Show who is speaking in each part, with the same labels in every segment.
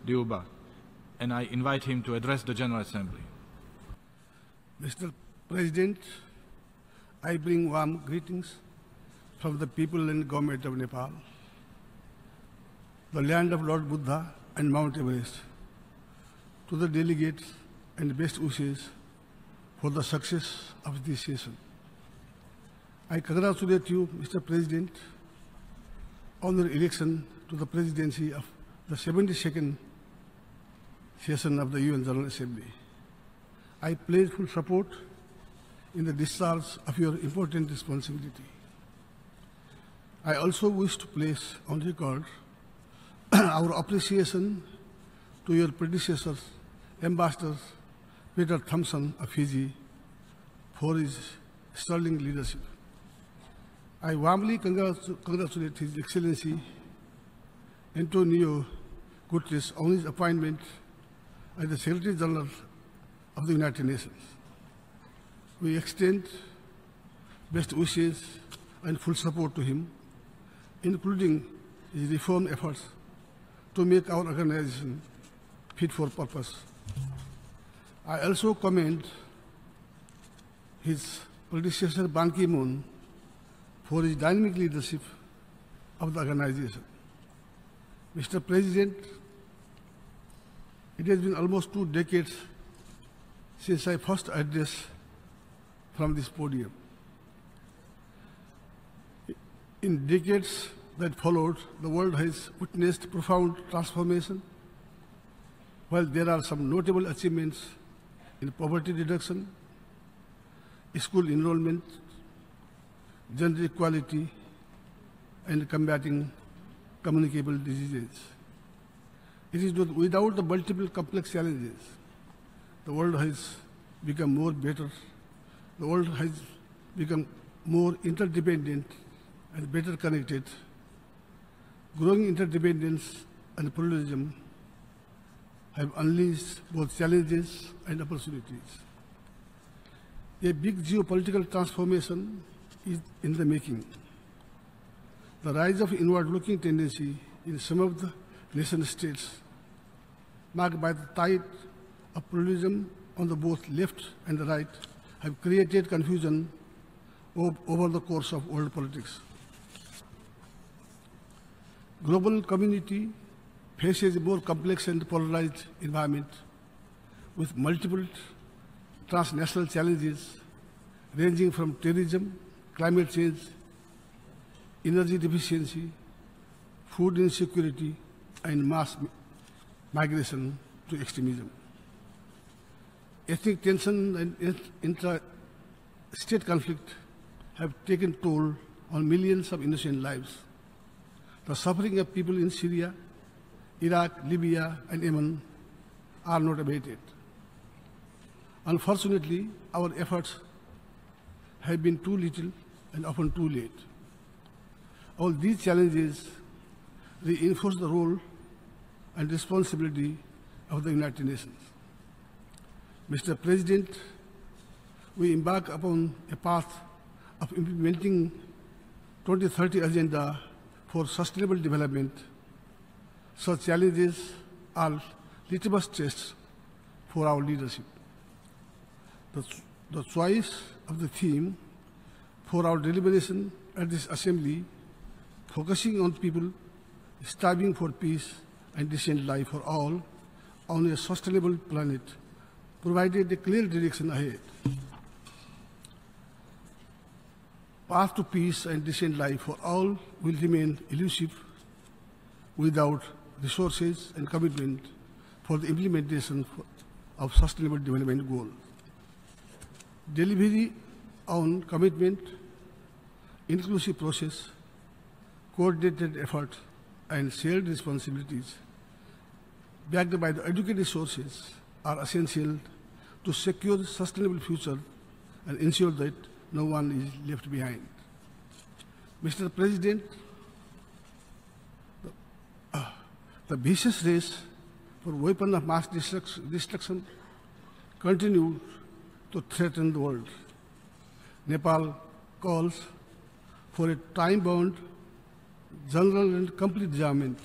Speaker 1: Deuba, and I invite him to address the General Assembly.
Speaker 2: Mr. President, I bring warm greetings from the people and government of Nepal, the land of Lord Buddha and Mount Everest, to the delegates and best wishes for the success of this session. I congratulate you, Mr. President, on your election to the presidency of the 72nd session of the UN General Assembly. I pledge full support in the discharge of your important responsibility. I also wish to place on record our appreciation to your predecessors, Ambassador Peter Thompson of Fiji, for his sterling leadership. I warmly congratulate His Excellency Antonio Guterres on his appointment as the Secretary General of the United Nations. We extend best wishes and full support to him, including his reform efforts to make our organization fit for purpose. I also commend his predecessor Ban Ki-moon for his dynamic leadership of the organization. Mr. President, it has been almost 2 decades since I first addressed from this podium. In decades that followed, the world has witnessed profound transformation. While there are some notable achievements in poverty reduction, school enrollment, gender equality, and combating communicable diseases, it is not without the multiple complex challenges. The world has become more better. The world has become more interdependent and better connected. Growing interdependence and pluralism have unleashed both challenges and opportunities. A big geopolitical transformation is in the making. The rise of inward-looking tendency in some of the nation-states, marked by the tide of pluralism on the both left and the right, have created confusion over the course of world politics. Global community faces a more complex and polarized environment with multiple transnational challenges ranging from terrorism, climate change, energy deficiency, food insecurity, and mass migration to extremism. Ethnic tension and intra-state conflict have taken toll on millions of innocent lives. The suffering of people in Syria, Iraq, Libya, and Yemen are not abated. Unfortunately, our efforts have been too little and often too late. All these challenges reinforce the role and responsibility of the United Nations. Mr. President, we embark upon a path of implementing 2030 Agenda for Sustainable Development. Such challenges are litmus tests for our leadership. The choice of the theme for our deliberation at this assembly, focusing on people striving for peace and decent life for all on a sustainable planet, provided a clear direction ahead. Path to peace and decent life for all will remain elusive without resources and commitment for the implementation of sustainable development goals. Delivery on commitment, inclusive process, coordinated effort, and shared responsibilities backed by the adequate resources are essential to secure a sustainable future and ensure that no one is left behind. Mr. President, the vicious race for weapons of mass destruction continues to threaten the world. Nepal calls for a time-bound, general and complete disarmament.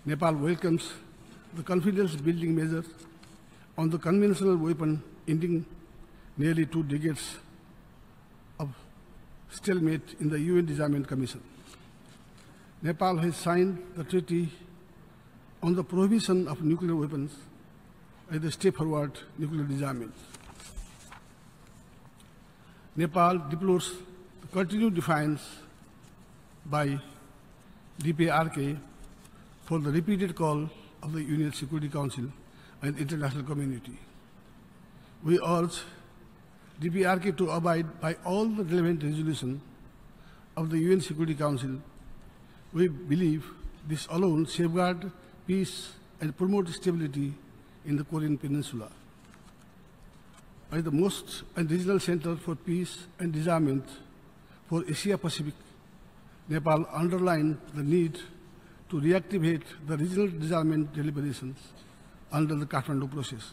Speaker 2: Nepal welcomes the confidence-building measure on the conventional weapon ending nearly 2 decades of stalemate in the UN Disarmament Commission. Nepal has signed the treaty on the prohibition of nuclear weapons as a step forward nuclear disarmament. Nepal deplores the continued defiance by DPRK for the repeated call of the UN Security Council and international community. We urge DPRK to abide by all the relevant resolutions of the UN Security Council. We believe this alone safeguards peace and promotes stability in the Korean Peninsula. As the most and regional center for peace and disarmament for Asia Pacific, Nepal underlined the need to reactivate the regional disarmament deliberations under the Kathmandu process.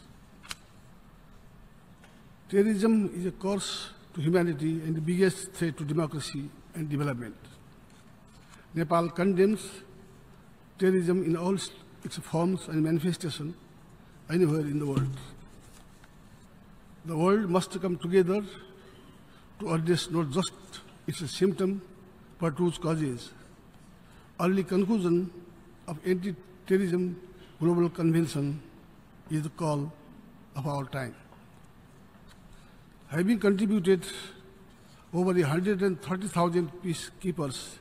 Speaker 2: Terrorism is a curse to humanity and the biggest threat to democracy and development. Nepal condemns terrorism in all its forms and manifestations anywhere in the world. The world must come together to address not just its symptom, but its causes. Early conclusion of Anti-Terrorism Global Convention is the call of our time. Having contributed over 130,000 peacekeepers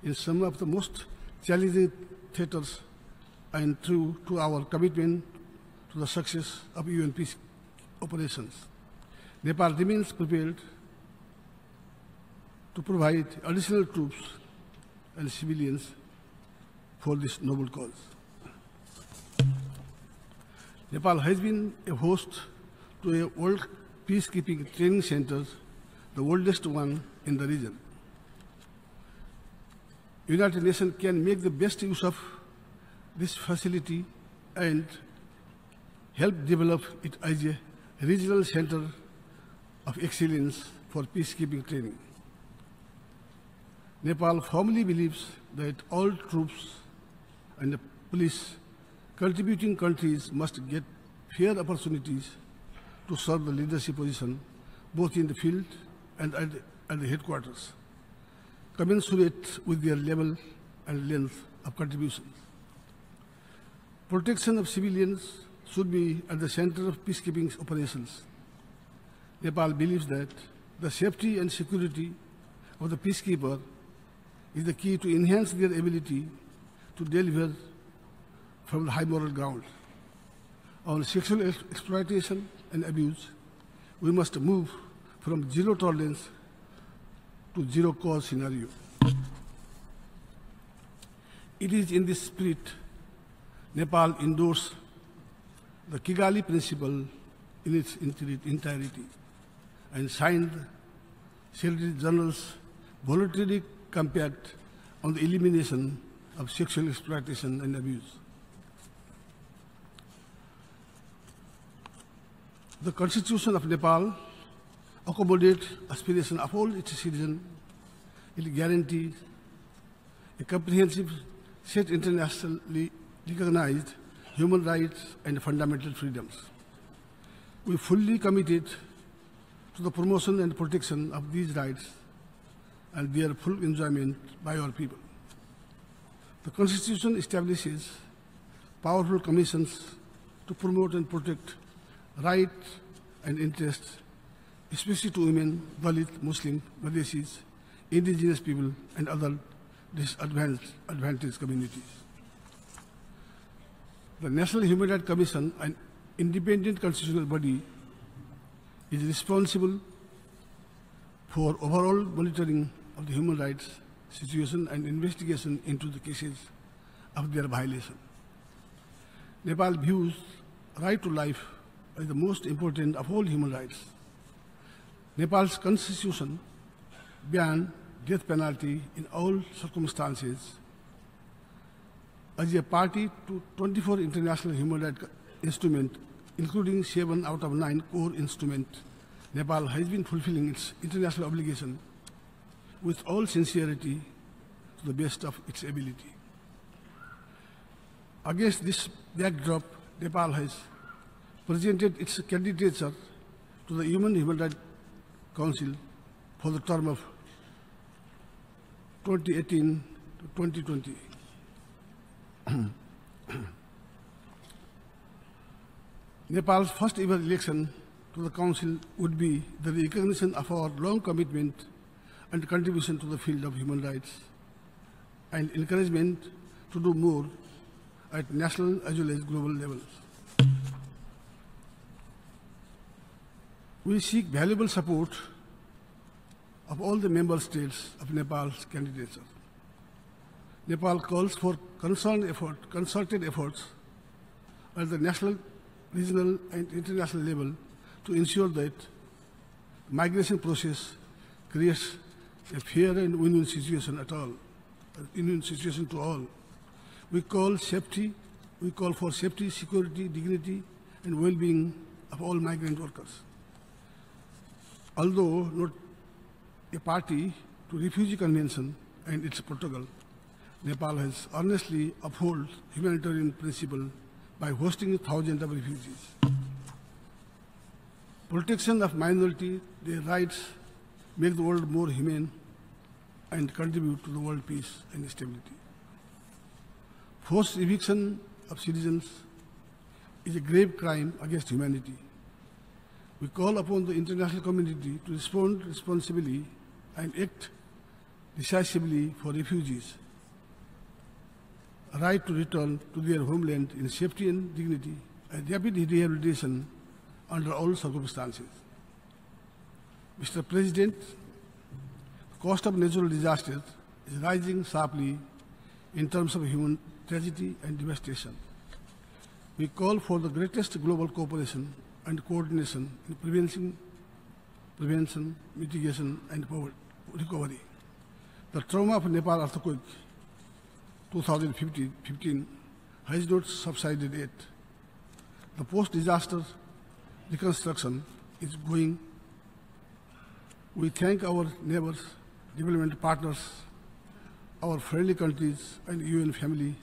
Speaker 2: in some of the most challenging theaters and true to our commitment to the success of UN peace operations, Nepal remains prepared to provide additional troops and civilians for this noble cause. Nepal has been a host to a world peacekeeping training center, the oldest one in the region. United Nations can make the best use of this facility and help develop it as a regional center of excellence for peacekeeping training. Nepal firmly believes that all troops and the police contributing countries must get fair opportunities to serve the leadership position both in the field and at the headquarters, commensurate with their level and length of contributions. Protection of civilians should be at the center of peacekeeping operations. Nepal believes that the safety and security of the peacekeeper is the key to enhance their ability to deliver from the high moral ground. On sexual exploitation and abuse, we must move from zero tolerance to zero cause scenario. It is in this spirit Nepal endorsed the Kigali Principle in its entirety and signed Secretary General's voluntary compact on the elimination of sexual exploitation and abuse. The Constitution of Nepal accommodates aspirations of all its citizens. It guarantees a comprehensive set internationally recognized human rights and fundamental freedoms. We fully committed to the promotion and protection of these rights and their full enjoyment by our people. The Constitution establishes powerful commissions to promote and protect rights and interests, especially to women, Dalit, Muslim, Madhesis, indigenous people, and other disadvantaged communities. The National Human Rights Commission, an independent constitutional body, is responsible for overall monitoring of the human rights situation and investigation into the cases of their violation. Nepal views right to life as the most important of all human rights. Nepal's constitution bans death penalty in all circumstances. As a party to 24 international human rights instruments, including 7 out of 9 core instruments, Nepal has been fulfilling its international obligation with all sincerity to the best of its ability. Against this backdrop, Nepal has presented its candidature to the Human Rights Council for the term of 2018 to 2020. Nepal's first ever election to the Council would be the recognition of our long commitment and contribution to the field of human rights and encouragement to do more at national as well as global levels. We seek valuable support of all the member states of Nepal's candidature. Nepal calls for concerted efforts at the national, regional, and international level to ensure that the migration process creates a fair and win-win situation to all. We call for safety, security, dignity, and well-being of all migrant workers. Although not a party to Refugee Convention and its protocol, Nepal has earnestly upheld humanitarian principle by hosting thousands of refugees. Protection of minority, their rights make the world more humane and contribute to the world peace and stability. Forced eviction of citizens is a grave crime against humanity. We call upon the international community to respond responsibly and act decisively for refugees' right to return to their homeland in safety and dignity and rapid rehabilitation under all circumstances. Mr. President, the cost of natural disasters is rising sharply in terms of human tragedy and devastation. We call for the greatest global cooperation and coordination in prevention, mitigation, and recovery. The trauma of Nepal earthquake 2015 has not subsided yet. The post-disaster reconstruction is going. We thank our neighbors, development partners, our friendly countries, and UN family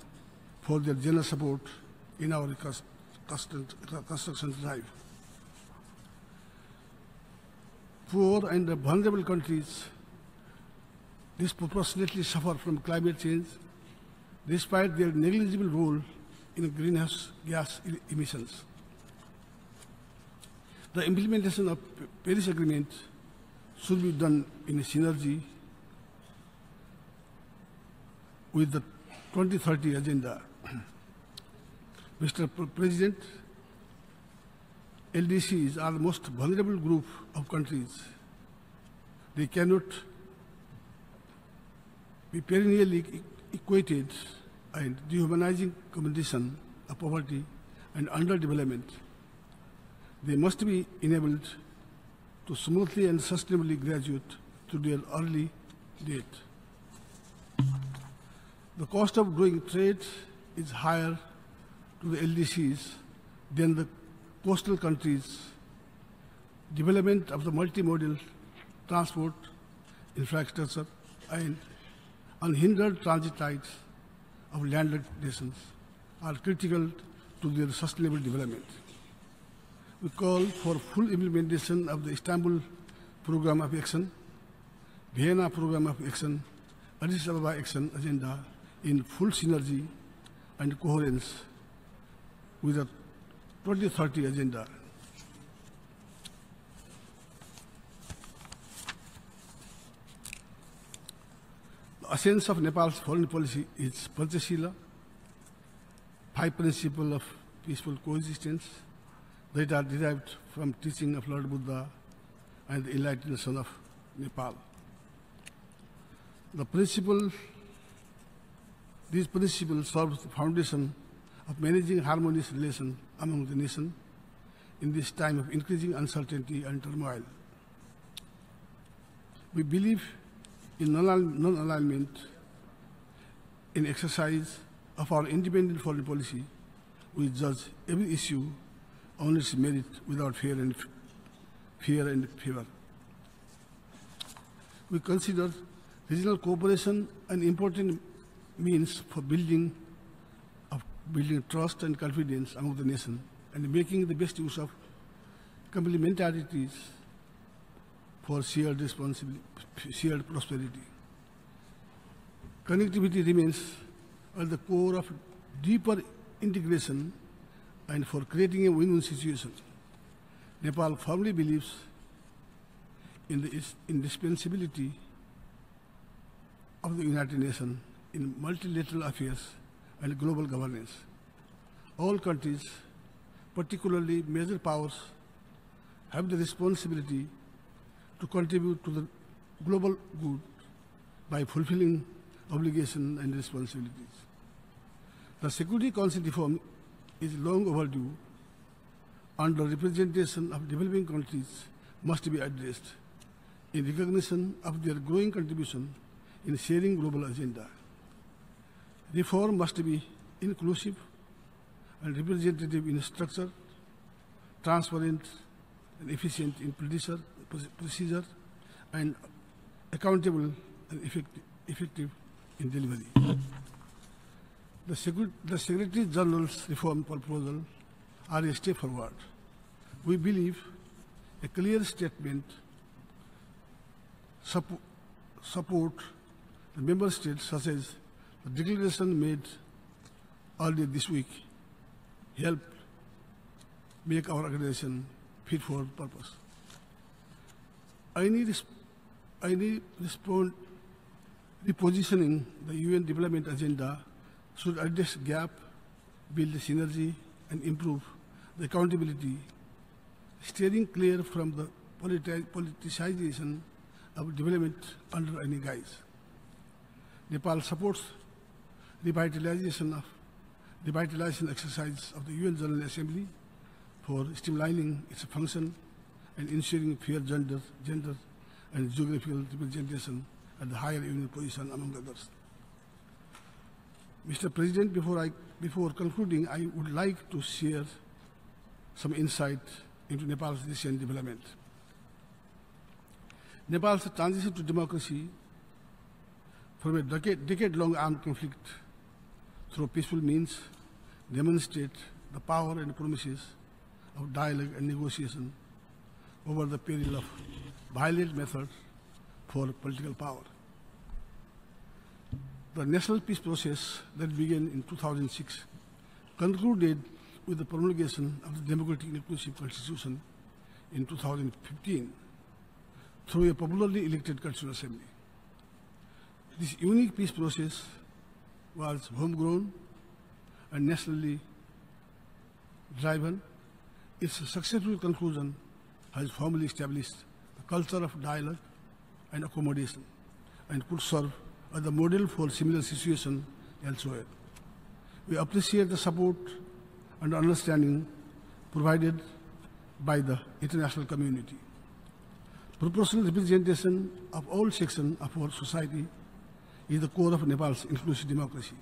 Speaker 2: for their generous support in our reconstruction drive. Poor and vulnerable countries disproportionately suffer from climate change despite their negligible role in greenhouse gas emissions. The implementation of Paris Agreement should be done in a synergy with the 2030 agenda. Mr. President, LDCs are the most vulnerable group of countries. They cannot be perennially equated and dehumanizing condition of poverty and underdevelopment. They must be enabled to smoothly and sustainably graduate to their early date. The cost of doing trade is higher to the LDCs than the coastal countries. Development of the multimodal transport infrastructure and unhindered transit rights of landed nations are critical to their sustainable development. We call for full implementation of the Istanbul Programme of Action, Vienna Programme of Action, Addis Ababa Action Agenda in full synergy and coherence with the 2030 agenda. The essence of Nepal's foreign policy is Panchashila, 5 principles of peaceful coexistence that are derived from teaching of Lord Buddha and the enlightened son of Nepal. These principles serve the foundation of managing harmonious relations among the nation in this time of increasing uncertainty and turmoil. We believe in non-alignment in exercise of our independent foreign policy. We judge every issue on its merit without fear and favor. We consider regional cooperation an important means for building of building trust and confidence among the nation, and making the best use of complementarities for shared responsibility, shared prosperity. Connectivity remains at the core of deeper integration and for creating a win-win situation. Nepal firmly believes in the indispensability of the United Nations in multilateral affairs and global governance. All countries, particularly major powers, have the responsibility to contribute to the global good by fulfilling obligations and responsibilities. The Security Council reform is long overdue, and the representation of developing countries must be addressed in recognition of their growing contribution in sharing global agenda. Reform must be inclusive and representative in structure, transparent and efficient in procedure, and accountable and effective in delivery. The Secretary General's reform proposal are a step forward. We believe a clear statement support the member states, such as the declaration made earlier this week, help make our organization fit for purpose. Any repositioning the UN development agenda should address gap, build synergy, and improve the accountability, steering clear from the politicization of development under any guise. Nepal supports revitalization exercise of the UN General Assembly for streamlining its function and ensuring fair gender and geographical representation at the higher UN position, among others. Mr. President, before concluding, I would like to share some insight into Nepal's recent development. Nepal's transition to democracy from a decade-long armed conflict through peaceful means demonstrate the power and promises of dialogue and negotiation over the peril of violent methods for political power. The national peace process that began in 2006 concluded with the promulgation of the Democratic Inclusive Constitution in 2015 through a popularly elected Constitutional Assembly. This unique peace process was homegrown and nationally driven. Its successful conclusion has firmly established the culture of dialogue and accommodation and could serve as the model for similar situations elsewhere. We appreciate the support and understanding provided by the international community. Proportional representation of all sections of our society is the core of Nepal's inclusive democracy.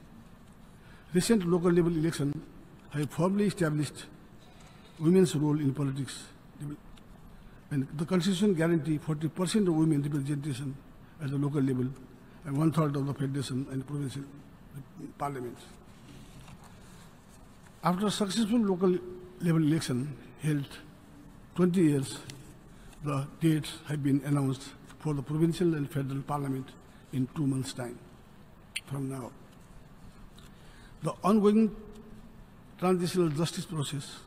Speaker 2: Recent local level elections have firmly established women's role in politics, and the Constitution guarantees 40% of women representation at the local level and 1/3 of the federation and provincial parliaments. After a successful local level election held 20 years, the dates have been announced for the provincial and federal parliament in 2 months' time from now. The ongoing transitional justice process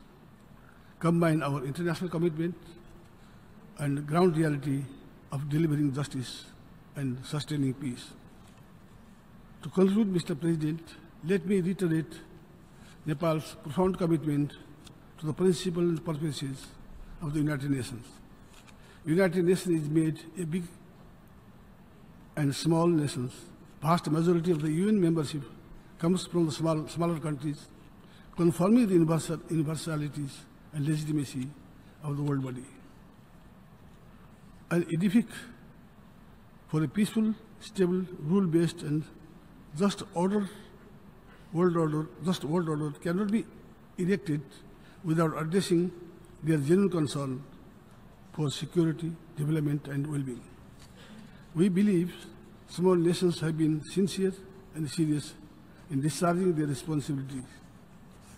Speaker 2: combines our international commitment and ground reality of delivering justice and sustaining peace. To conclude, Mr. President, let me reiterate Nepal's profound commitment to the principles and purposes of the United Nations. United Nations is made a big and small nations. Vast majority of the UN membership comes from the smaller countries, confirming the universalities and legitimacy of the world body. An edifice for a peaceful, stable, rule-based and just world order cannot be erected without addressing their genuine concern for security, development and well-being. We believe small nations have been sincere and serious in discharging their responsibilities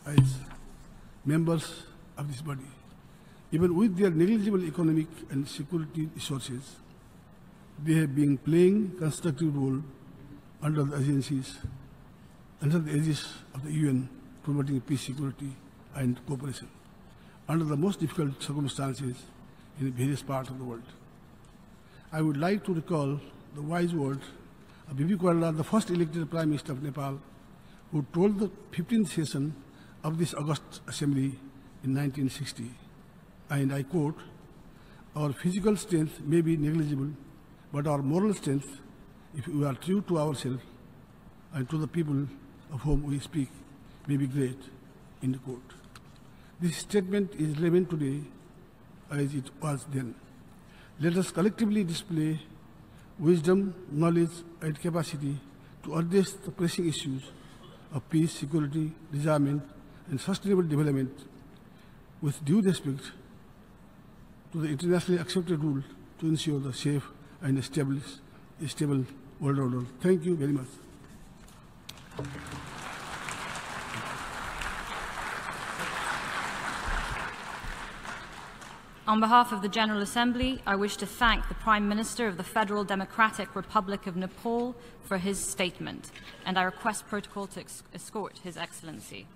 Speaker 2: as members of this body. Even with their negligible economic and security resources, they have been playing constructive role under the agencies, under the aegis of the UN, promoting peace, security, and cooperation, under the most difficult circumstances in various parts of the world. I would like to recall the wise words of Bibi Kaurala, the first elected Prime Minister of Nepal, who told the 15th session of this August Assembly in 1960, and I quote, "Our physical strength may be negligible, but our moral strength, if we are true to ourselves and to the people of whom we speak, may be great." End quote. This statement is relevant today as it was then. Let us collectively display wisdom, knowledge, and capacity to address the pressing issues of peace, security, disarmament, and sustainable development with due respect to the internationally accepted rule to ensure the safe and stable world order. Thank you very much.
Speaker 3: On behalf of the General Assembly, I wish to thank the Prime Minister of the Federal Democratic Republic of Nepal for his statement, and I request protocol to escort His Excellency.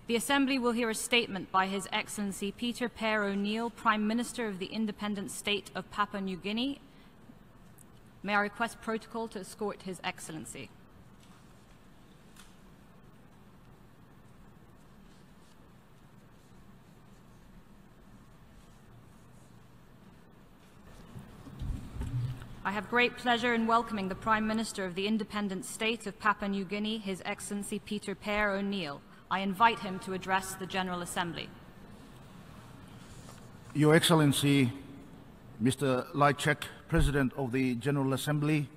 Speaker 3: The Assembly will hear a statement by His Excellency Peter Per O'Neill, Prime Minister of the Independent State of Papua New Guinea. May I request protocol to escort His Excellency. I have great pleasure in welcoming the Prime Minister of the Independent State of Papua New Guinea, His Excellency Peter Per O'Neill. I invite him to address the General Assembly.
Speaker 4: Your Excellency, Mr. Lajcak, President of the General Assembly,